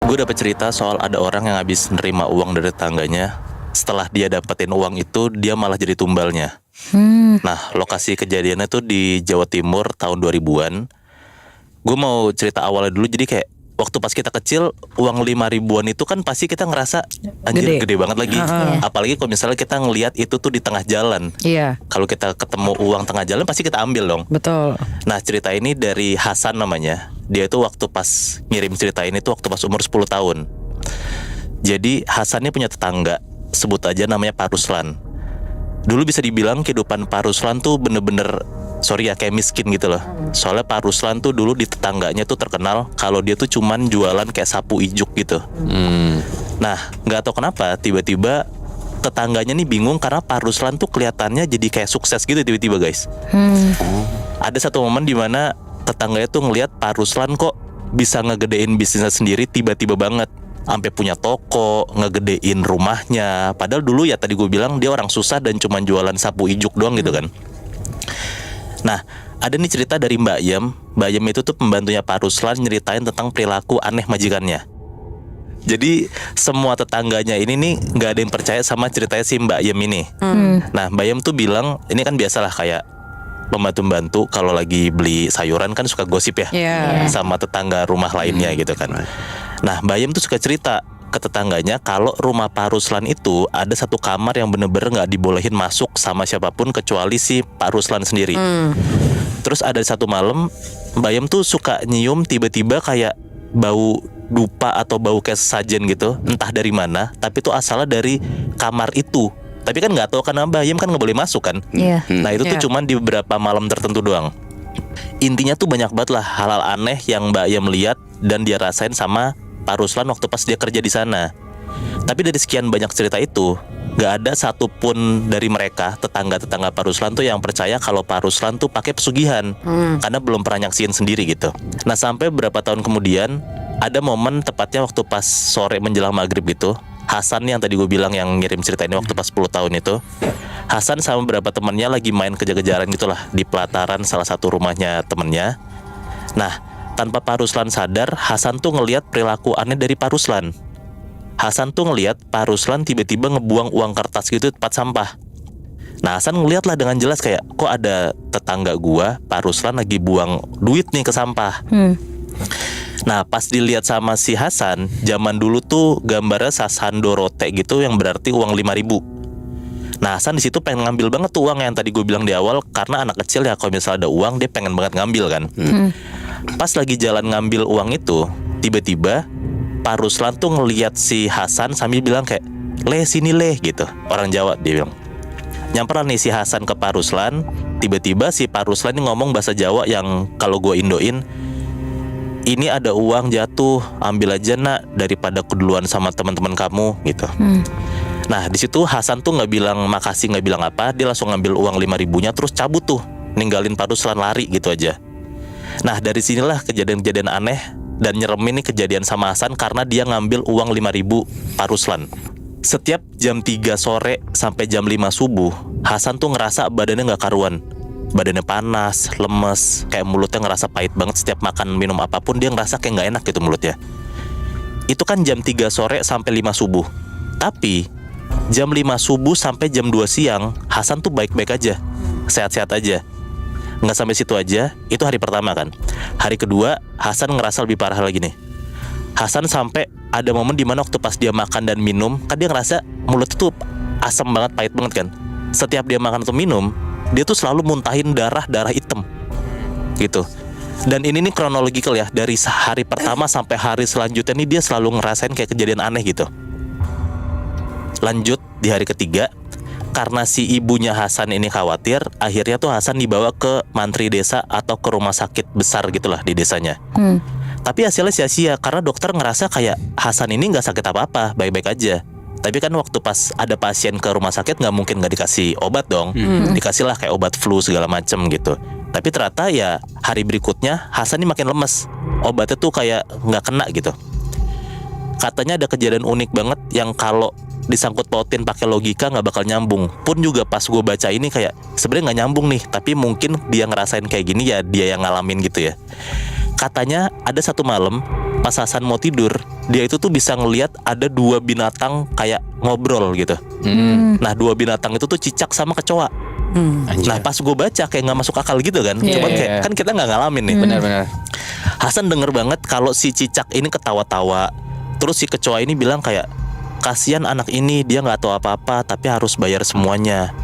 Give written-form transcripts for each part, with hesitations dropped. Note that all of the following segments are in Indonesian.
Gue dapet cerita soal ada orang yang habis nerima uang dari tetangganya. Setelah dia dapetin uang itu, dia malah jadi tumbalnya. Nah, lokasi kejadiannya tuh di Jawa Timur tahun 2000-an. Gue mau cerita awalnya dulu, jadi kayak waktu pas kita kecil, uang 5 ribuan itu kan pasti kita ngerasa anjir gede banget lagi. Apalagi kalau misalnya kita ngelihat itu tuh di tengah jalan. Iya, Kalau kita ketemu uang tengah jalan pasti kita ambil dong. betul. Nah, cerita ini dari Hasan namanya. Dia itu waktu pas ngirim cerita ini tuh waktu pas umur 10 tahun. Jadi Hasan ini punya tetangga, sebut aja namanya Pak Ruslan. Dulu bisa dibilang kehidupan Pak Ruslan tuh bener-bener, sorry ya, kayak miskin gitu loh. Soalnya Pak Ruslan tuh dulu di tetangganya tuh terkenal kalau dia tuh cuman jualan kayak sapu ijuk gitu. Nah, nggak tahu kenapa tiba-tiba tetangganya nih bingung karena Pak Ruslan tuh kelihatannya jadi kayak sukses gitu tiba-tiba, guys. Ada satu momen di mana tetangganya tuh ngelihat Pak Ruslan kok bisa ngegedein bisnisnya sendiri tiba-tiba banget. Sampai punya toko, ngegedein rumahnya. Padahal dulu ya tadi gue bilang dia orang susah dan cuma jualan sapu ijuk doang gitu kan. Nah, ada nih cerita dari Mbak Yem. Mbak Yem itu tuh pembantunya Pak Ruslan, nyeritain tentang perilaku aneh majikannya. Jadi semua tetangganya ini nih gak ada yang percaya sama ceritanya si Mbak Yem ini. Nah, Mbak Yem tuh bilang, ini kan biasalah kayak pembantu-pembantu kalau lagi beli sayuran kan suka gosip ya, sama tetangga rumah lainnya gitu kan. Nah, Mbak Yem tuh suka cerita ke tetangganya kalau rumah Pak Ruslan itu ada satu kamar yang bener-bener gak dibolehin masuk sama siapapun kecuali si Pak Ruslan sendiri. Terus ada satu malam Mbak Yem tuh suka nyium tiba-tiba kayak bau dupa atau bau kayak sesajen gitu, entah dari mana, tapi tuh asalnya dari kamar itu. Tapi kan nggak tahu karena Mbak Yem kan nggak boleh masuk kan. Nah itu tuh cuman di beberapa malam tertentu doang. Intinya tuh banyak banget lah hal-hal aneh yang Mbak Yem lihat dan dia rasain sama Pak Ruslan waktu pas dia kerja di sana. Tapi dari sekian banyak cerita itu, nggak ada satupun dari mereka tetangga-tetangga Pak Ruslan tuh yang percaya kalau Pak Ruslan tuh pakai pesugihan, karena belum pernah nyaksiin sendiri gitu. Nah, sampai beberapa tahun kemudian ada momen tepatnya waktu pas sore menjelang maghrib gitu. Hasan yang tadi gue bilang yang ngirim cerita ini waktu pas 10 tahun itu, Hasan sama beberapa temannya lagi main kejar-kejaran gitulah di pelataran salah satu rumahnya temennya. Nah, tanpa Pak Ruslan sadar, Hasan tuh ngelihat perilaku aneh dari Pak Ruslan. Hasan tuh ngelihat Pak Ruslan tiba-tiba ngebuang uang kertas gitu di tempat sampah. Nah, Hasan ngeliat lah dengan jelas kayak, kok ada tetangga gua, Pak Ruslan lagi buang duit nih ke sampah. Nah, pas dilihat sama si Hasan, zaman dulu tuh gambarnya Sasan Dorote gitu yang berarti uang 5 ribu. Nah, Hasan di situ pengen ngambil banget tuh uang yang tadi gue bilang di awal, karena anak kecil ya kalau misalnya ada uang dia pengen banget ngambil kan. Pas lagi jalan ngambil uang itu, tiba-tiba Pak Ruslan tuh ngelihat si Hasan sambil bilang kayak, "Leh, sini leh," gitu. Orang Jawa dia bilang. Nyamperan nih si Hasan ke Pak Ruslan. Tiba-tiba si Pak Ruslan ini ngomong bahasa Jawa yang kalau gue indoin, "Ini ada uang jatuh, ambil aja nak daripada keduluan sama teman-teman kamu," gitu. Nah, di situ Hasan tuh nggak bilang makasih, nggak bilang apa, dia langsung ngambil uang 5 ribunya terus cabut tuh, ninggalin Pak Ruslan lari gitu aja. Nah, dari sinilah kejadian-kejadian aneh dan nyeremin nih kejadian sama Hasan karena dia ngambil uang 5 ribu Pak Ruslan. Setiap jam 3 sore sampai jam 5 subuh, Hasan tuh ngerasa badannya gak karuan. Badannya panas, lemes, kayak mulutnya ngerasa pahit banget. Setiap makan minum apapun dia ngerasa kayak gak enak gitu mulutnya. Itu kan jam 3 sore sampai 5 subuh. Tapi jam 5 subuh sampai jam 2 siang Hasan tuh baik-baik aja, sehat-sehat aja. Nggak sampai situ aja, itu hari pertama kan. Hari kedua, Hasan ngerasa lebih parah lagi nih. Hasan sampai ada momen dimana waktu pas dia makan dan minum, kan dia ngerasa mulut tuh asam banget, pahit banget kan. Setiap dia makan atau minum, dia tuh selalu muntahin darah hitam gitu. Dan ini nih kronologikal ya, dari hari pertama sampai hari selanjutnya nih dia selalu ngerasain kayak kejadian aneh gitu. Lanjut di hari ketiga, karena si ibunya Hasan ini khawatir, akhirnya tuh Hasan dibawa ke mantri desa atau ke rumah sakit besar gitulah di desanya. Tapi hasilnya sia-sia karena dokter ngerasa kayak Hasan ini nggak sakit apa-apa, baik-baik aja. Tapi kan waktu pas ada pasien ke rumah sakit nggak mungkin nggak dikasih obat dong, dikasih lah kayak obat flu segala macem gitu. Tapi ternyata ya hari berikutnya Hasan ini makin lemes, obatnya tuh kayak nggak kena gitu. Katanya ada kejadian unik banget yang kalau disangkut pautin pakai logika nggak bakal nyambung. Pun juga pas gue baca ini kayak sebenarnya nggak nyambung nih, tapi mungkin dia ngerasain kayak gini ya dia yang ngalamin gitu ya. Katanya ada satu malam pas Hasan mau tidur, dia itu tuh bisa ngelihat ada 2 binatang kayak ngobrol gitu. Nah 2 binatang itu tuh cicak sama kecoa. Nah pas gue baca kayak nggak masuk akal gitu kan. Cuman kayak kan kita nggak ngalamin nih. Benar-benar. Hasan denger banget kalau si cicak ini ketawa-tawa. Terus si kecoa ini bilang kayak, kasihan anak ini, dia nggak tahu apa-apa tapi harus bayar semuanya.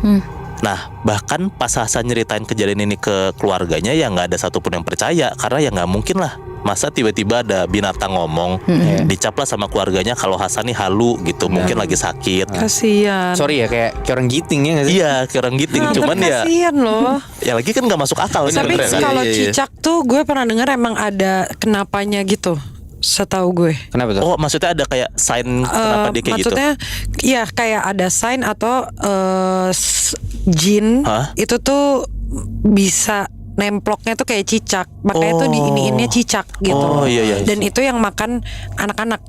Nah bahkan pas Hasan nyeritain kejadian ini ke keluarganya, ya nggak ada satupun yang percaya. Karena ya nggak mungkin lah, masa tiba-tiba ada binatang ngomong. Dicap lah sama keluarganya kalau Hasan nih halu gitu, mungkin lagi sakit. Kasian. Sorry ya, kayak orang giting ya nggak sih? Iya kayak orang giting, cuman ya kasian loh. ya lagi kan nggak masuk akal Tapi sebenarnya kan. kalau cicak tuh gue pernah dengar emang ada kenapanya gitu, setahu gue. Kenapa tuh? Oh maksudnya ada kayak sign kenapa dia kayak gitu? Maksudnya ya kayak ada sign atau jin itu tuh bisa nemploknya tuh kayak cicak, makanya tuh diiniinnya cicak gitu. Oh, iya. Dan itu yang makan anak-anak.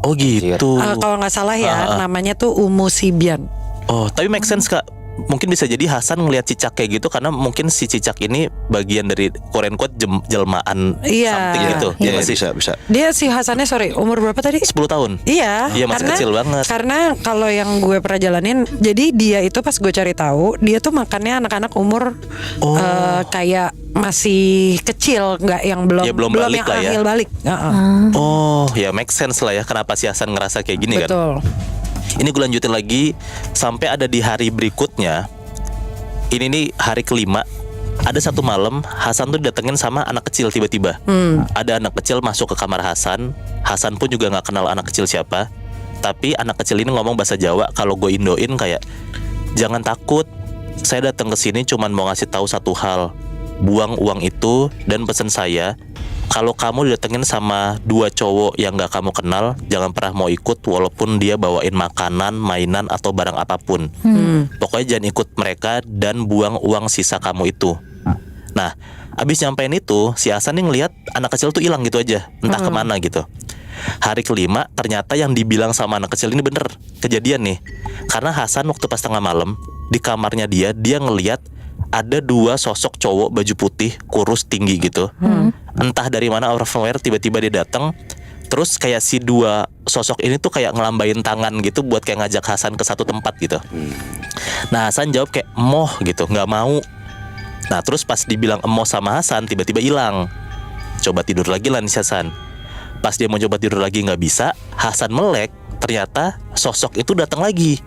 Oh gitu. Kalau nggak salah ya, namanya tuh umusibian. Oh tapi make sense Kak. Mungkin bisa jadi Hasan ngelihat cicak kayak gitu karena mungkin si cicak ini bagian dari Korean quote jelmaan something gitu. Iya, nggak sih? bisa. Dia si Hasannya umur berapa tadi? 10 tahun. Iya, Iya masih kecil banget. Karena kalau yang gue pernah jalanin, jadi dia itu pas gue cari tahu, dia tuh makannya anak-anak umur kayak masih kecil, nggak yang belum Ya, belum balik yang lah ya. akhir balik. Oh ya make sense lah ya kenapa si Hasan ngerasa kayak gini kan. Betul. Ini gue lanjutin lagi sampai ada di hari berikutnya. Ini nih hari kelima. Ada satu malam Hasan tuh didatengin sama anak kecil tiba-tiba. Ada anak kecil masuk ke kamar Hasan. Hasan pun juga nggak kenal anak kecil siapa. Tapi anak kecil ini ngomong bahasa Jawa. Kalau gue indoin kayak, jangan takut, saya datang ke sini cuman mau ngasih tahu satu hal. Buang uang itu dan pesen saya, kalau kamu didatengin sama 2 cowok yang gak kamu kenal, jangan pernah mau ikut walaupun dia bawain makanan, mainan, atau barang apapun. Pokoknya jangan ikut mereka dan buang uang sisa kamu itu. Nah, abis nyampein itu, si Hasan nih ngeliat anak kecil tuh hilang gitu aja, entah kemana gitu. Hari kelima, ternyata yang dibilang sama anak kecil ini bener, kejadian nih. Karena Hasan waktu pas tengah malam, di kamarnya dia ngeliat ada 2 sosok cowok baju putih, kurus, tinggi gitu. Entah dari mana out of nowhere tiba-tiba dia datang. Terus kayak si 2 sosok ini tuh kayak ngelambain tangan gitu buat kayak ngajak Hasan ke satu tempat gitu. Nah Hasan jawab kayak emoh gitu, nggak mau. Nah terus pas dibilang emoh sama Hasan, tiba-tiba hilang. Coba tidur lagi lah nih Hasan. Pas dia mau coba tidur lagi nggak bisa, Hasan melek. Ternyata sosok itu datang lagi.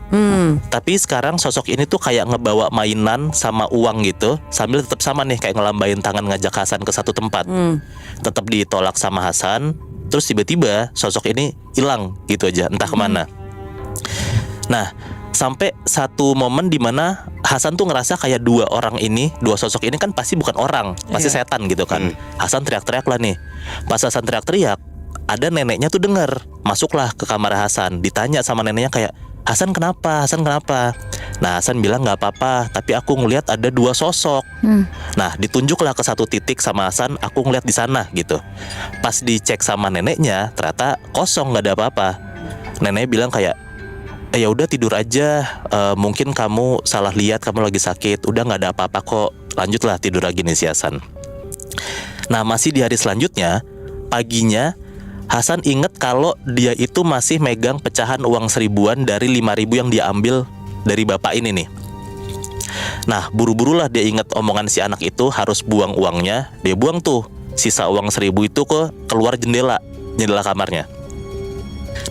Tapi sekarang sosok ini tuh kayak ngebawa mainan sama uang gitu, sambil tetap sama nih kayak ngelambain tangan ngajak Hasan ke satu tempat. Tetap ditolak sama Hasan. Terus tiba-tiba sosok ini hilang gitu aja, entah kemana. Nah sampai satu momen dimana Hasan tuh ngerasa kayak 2 orang ini, 2 sosok ini kan pasti bukan orang, pasti setan gitu kan. Hasan teriak-teriak lah nih. Pas Hasan teriak-teriak, ada neneknya tuh dengar, masuklah ke kamar Hasan. Ditanya sama neneknya kayak, Hasan kenapa? Hasan kenapa? Nah Hasan bilang nggak apa-apa, tapi aku ngelihat ada 2 sosok. Nah ditunjuklah ke satu titik sama Hasan, aku ngeliat di sana gitu. Pas dicek sama neneknya, ternyata kosong, nggak ada apa-apa. Neneknya bilang kayak, ya udah tidur aja, mungkin kamu salah lihat, kamu lagi sakit, udah nggak ada apa-apa kok, lanjutlah tidur lagi nih si Hasan. Nah masih di hari selanjutnya, paginya Hasan inget kalau dia itu masih megang pecahan uang 1000-an dari 5.000 yang dia ambil dari bapak ini nih. Nah buru-burulah dia inget omongan si anak itu harus buang uangnya. Dia buang tuh sisa uang 1.000 itu ke keluar jendela kamarnya.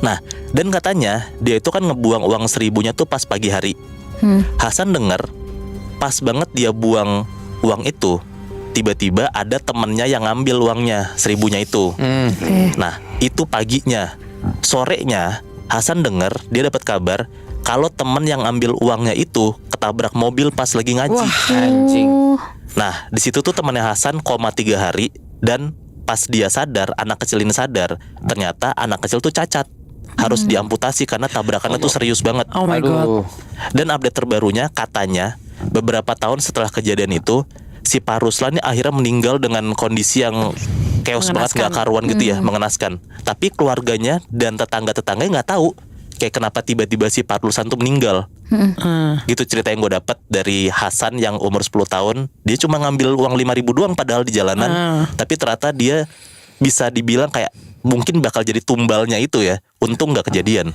Nah dan katanya dia itu kan ngebuang uang 1.000-nya tuh pas pagi hari. Hasan denger pas banget dia buang uang itu, tiba-tiba ada temennya yang ngambil uangnya 1.000-nya itu. Nah itu paginya. Sorenya Hasan denger, dia dapat kabar kalau temen yang ambil uangnya itu ketabrak mobil pas lagi ngaji. Anjing. Nah di situ tuh temannya Hasan koma 3 hari. Dan pas dia sadar, anak kecil ini sadar, ternyata anak kecil tuh cacat, harus diamputasi karena tabrakannya tuh serius banget. Oh my god. Dan update terbarunya katanya beberapa tahun setelah kejadian itu, si Pak Ruslan ini akhirnya meninggal dengan kondisi yang chaos banget, gak karuan gitu ya, mengenaskan. Tapi keluarganya dan tetangga-tetangganya nggak tahu kayak kenapa tiba-tiba si Pak Ruslan tuh meninggal. Gitu cerita yang gue dapat dari Hasan yang umur 10 tahun. Dia cuma ngambil uang 5.000 doang padahal di jalanan. Tapi ternyata dia bisa dibilang kayak mungkin bakal jadi tumbalnya itu ya. Untung nggak kejadian.